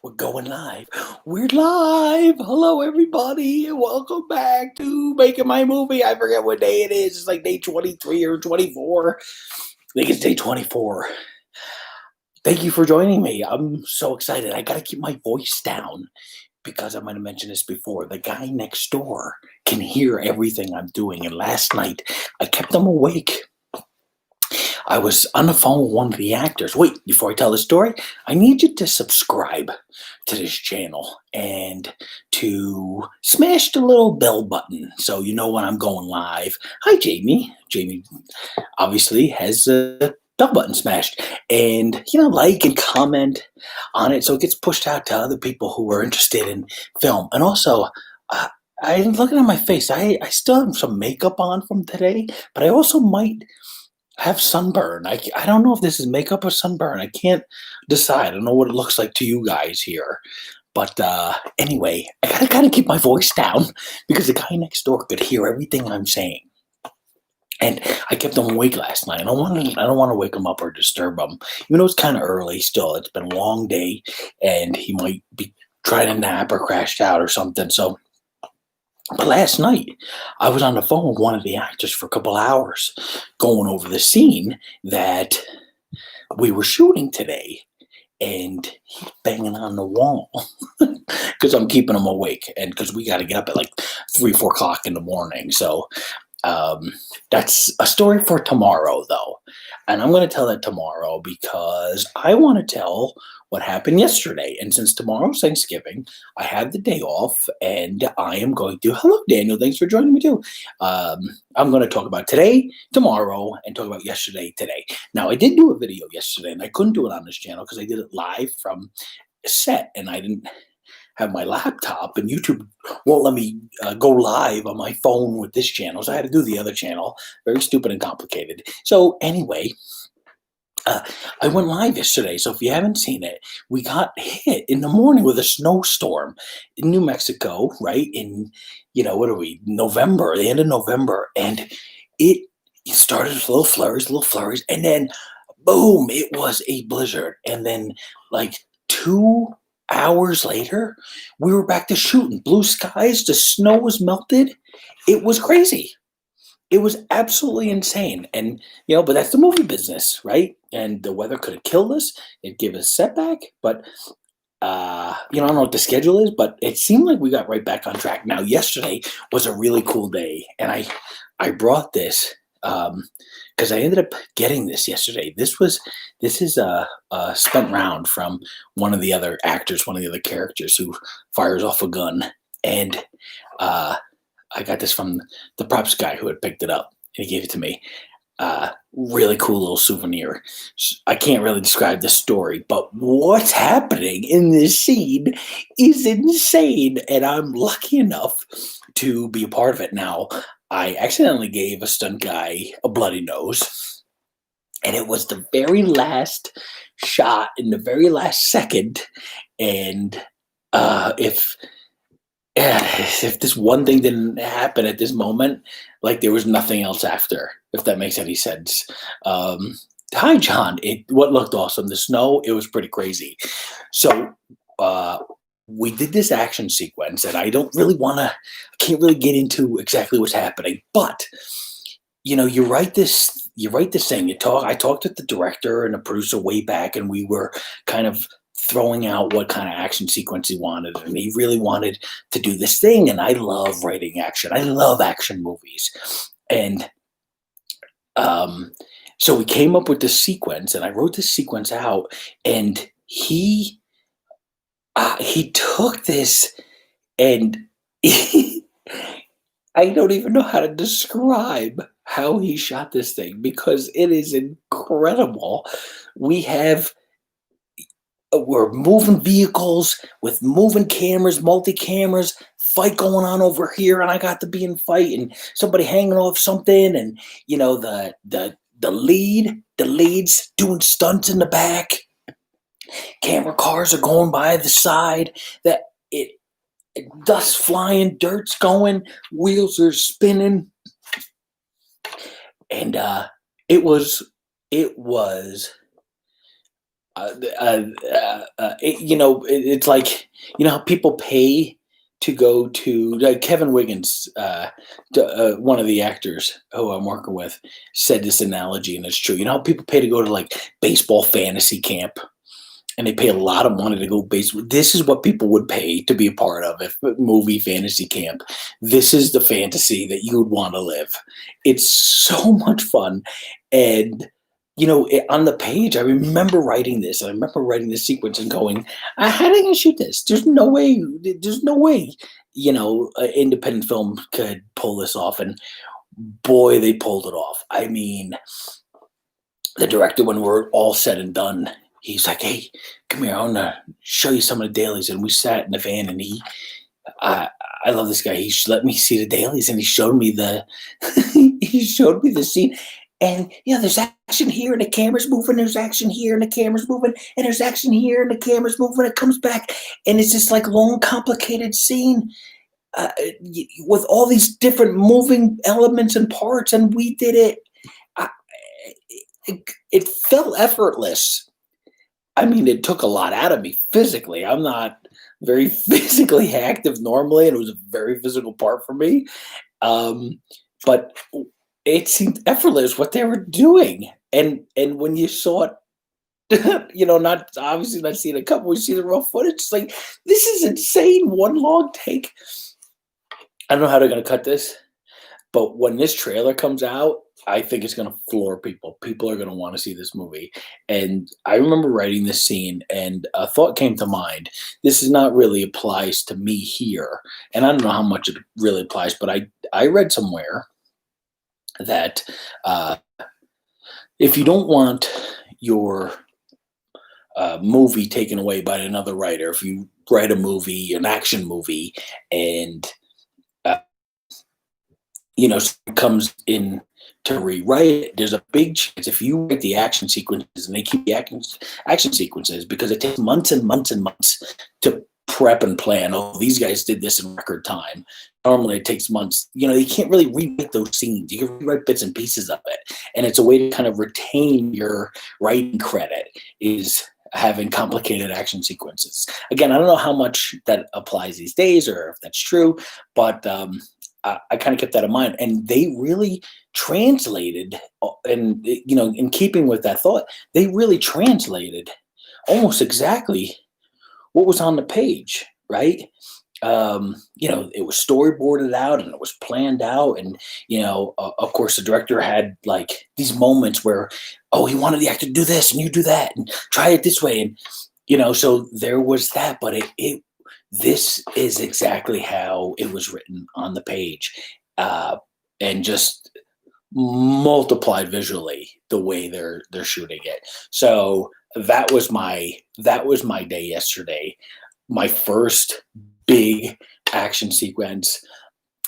We're going live. We're live. Hello, everybody, and welcome back to Making My Movie. I forget what day it is. It's like day 23 or 24. I think it's day 24. Thank you for joining me. I'm so excited. I got to keep my voice down because I might have mentioned this before. The guy next door can hear everything I'm doing. And last night, I kept him awake. I was on the phone with one of the actors. Wait, before I tell the story, I need you to subscribe to this channel and to smash the little bell button so you know when I'm going live. Hi, Jamie. Jamie obviously has a bell button smashed. And, like and comment on it so it gets pushed out to other people who are interested in film. And also, I'm looking at my face. I still have some makeup on from today, but I also might have sunburn. I don't know if this is makeup or sunburn. I can't decide. I don't know what it looks like to you guys here. But anyway, I gotta kind of keep my voice down because the guy next door could hear everything I'm saying. And I kept him awake last night. I don't want to wake him up or disturb him. Even though it's kind of early still. It's been a long day and he might be trying to nap or crashed out or something. But last night, I was on the phone with one of the actors for a couple hours going over the scene that we were shooting today. And he's banging on the wall because I'm keeping him awake and because we got to get up at like 3, 4 o'clock in the morning. So that's a story for tomorrow, though. And I'm going to tell that tomorrow because I want to tell what happened yesterday. And since tomorrow's Thanksgiving, I have the day off and I am going to. Hello, Daniel. Thanks for joining me, too. I'm going to talk about today, tomorrow, and talk about yesterday, today. Now, I did do a video yesterday and I couldn't do it on this channel because I did it live from a set and I didn't have my laptop and YouTube won't let me go live on my phone with this channel. So I had to do the other channel. Very stupid and complicated. So anyway, I went live yesterday. So if you haven't seen it, we got hit in the morning with a snowstorm in New Mexico, right? In, what are we, November, the end of November. And it started with little flurries. And then boom, it was a blizzard. And then like 2 hours later, we were back to shooting. Blue skies, the snow was melted. It was crazy. It was absolutely insane. And, but that's the movie business, right? And the weather could have killed us. It'd give us a setback. But, I don't know what the schedule is, but it seemed like we got right back on track. Now, yesterday was a really cool day. And I brought this because I ended up getting this yesterday. This is a spent round from one of the other actors, one of the other characters who fires off a gun, and I got this from the props guy who had picked it up, and he gave it to me. Really cool little souvenir. I can't really describe the story, but what's happening in this scene is insane, and I'm lucky enough to be a part of it. Now, I accidentally gave a stunt guy a bloody nose, and it was the very last shot in the very last second. And if this one thing didn't happen at this moment, like there was nothing else after, if that makes any sense. Hi, John. What looked awesome? The snow, it was pretty crazy. So we did this action sequence, and I can't really get into exactly what's happening, but you write this thing. I talked with the director and the producer way back, and we were kind of throwing out what kind of action sequence he wanted, and he really wanted to do this thing. And I love writing action. I love action movies, and so we came up with this sequence, and I wrote this sequence out, and he took this, and I don't even know how to describe how he shot this thing because it is incredible. We're moving vehicles with moving cameras, multi-cameras, fight going on over here, and I got to be in fight, and somebody hanging off something, and the leads doing stunts in the back. Camera cars are going by the side. Dust flying, dirt's going, wheels are spinning, and it was It's like, how people pay to go to, like, Kevin Wiggins, one of the actors who I'm working with, said this analogy, and it's true. You know how people pay to go to, like, baseball fantasy camp, and they pay a lot of money to go baseball. This is what people would pay to be a part of, if movie fantasy camp. This is the fantasy that you would want to live. It's so much fun, and on the page, I remember writing this. I remember writing this sequence and going, "How are they gonna shoot this? There's no way. There's no way. An independent film could pull this off." And boy, they pulled it off. I mean, the director, when we're all said and done, he's like, "Hey, come here. I want to show you some of the dailies." And we sat in the van, and I, I love this guy. He let me see the dailies, and he showed me he showed me the scene. And there's action here, and the camera's moving. There's action here, and the camera's moving. And there's action here, and the camera's moving. It comes back, and it's this like long, complicated scene with all these different moving elements and parts. And we did it. I, it felt effortless. I mean, it took a lot out of me physically. I'm not very physically active normally, and it was a very physical part for me. But it seemed effortless what they were doing, and when you saw it, not obviously not seeing a couple, we see the raw footage. It's like, this is insane. One long take. I don't know how they're gonna cut this, but when this trailer comes out, I think it's gonna floor people. People are gonna want to see this movie. And I remember writing this scene, and a thought came to mind. This is not really applies to me here, and I don't know how much it really applies, but I read somewhere that if you don't want your movie taken away by another writer, if you write a movie, an action movie, and someone comes in to rewrite it, there's a big chance, if you write the action sequences, and they keep the action sequences, because it takes months and months and months to prep and plan. Oh, these guys did this in record time. Normally it takes months. You can't really rewrite those scenes. You can rewrite bits and pieces of it. And it's a way to kind of retain your writing credit, is having complicated action sequences. Again, I don't know how much that applies these days, or if that's true, but I kind of kept that in mind. And they really translated, and in keeping with that thought, they really translated almost exactly what was on the page, right? It was storyboarded out, and it was planned out. And, of course, the director had like these moments where, oh, he wanted the actor to do this and you do that and try it this way. And, so there was that, but this is exactly how it was written on the page, and just multiplied visually the way they're shooting it. So that was my day yesterday. My first big action sequence,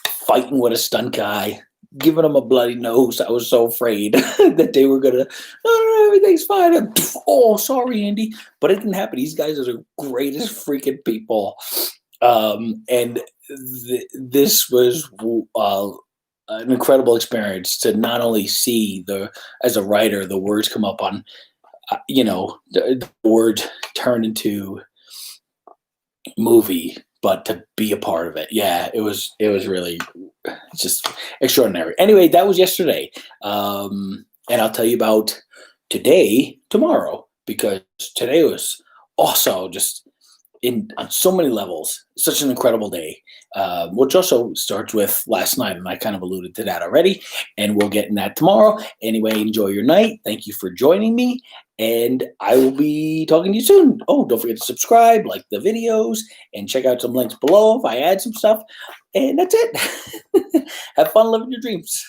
fighting with a stunt guy, giving him a bloody nose. I was so afraid that they were gonna, oh, no, everything's fine. And, oh, sorry, Andy, but it didn't happen. These guys are the greatest freaking people, and this was an incredible experience to not only see as a writer, the words come up on, the word turn into movie, but to be a part of it. Yeah, it was really just extraordinary. Anyway, that was yesterday. And I'll tell you about today tomorrow, because today was also just on so many levels, such an incredible day, which also starts with last night, and I kind of alluded to that already, and we'll get in that tomorrow. Anyway, enjoy your night. Thank you for joining me, and I will be talking to you soon. Oh, don't forget to subscribe, like the videos, and check out some links below if I add some stuff. And that's it. Have fun living your dreams.